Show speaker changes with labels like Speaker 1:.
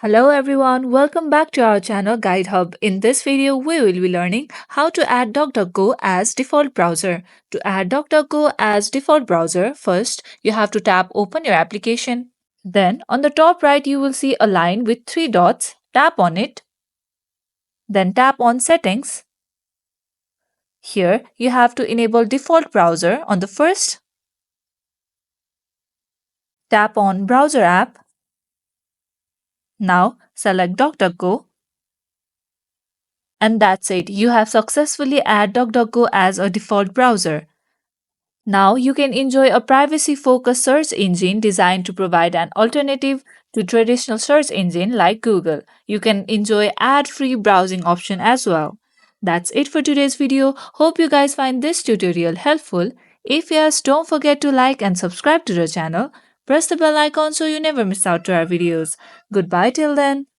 Speaker 1: Hello everyone, welcome back to our channel Guide Hub. In this video, we will be learning how to add DuckDuckGo as default browser. To add DuckDuckGo as default browser, first you have to tap open your application. Then on the top right, you will see a line with three dots. Tap on it. Then tap on settings. Here you have to enable default browser on the first. Tap on browser app. Now select DuckDuckGo. And that's it. You have successfully added DuckDuckGo as a default browser. Now you can enjoy a privacy-focused search engine designed to provide an alternative to traditional search engine like Google. You can enjoy ad-free browsing option as well. That's it for today's video. Hope you guys find this tutorial helpful. If yes, don't forget to like and subscribe to the channel. Press the bell icon so you never miss out to our videos. Goodbye till then.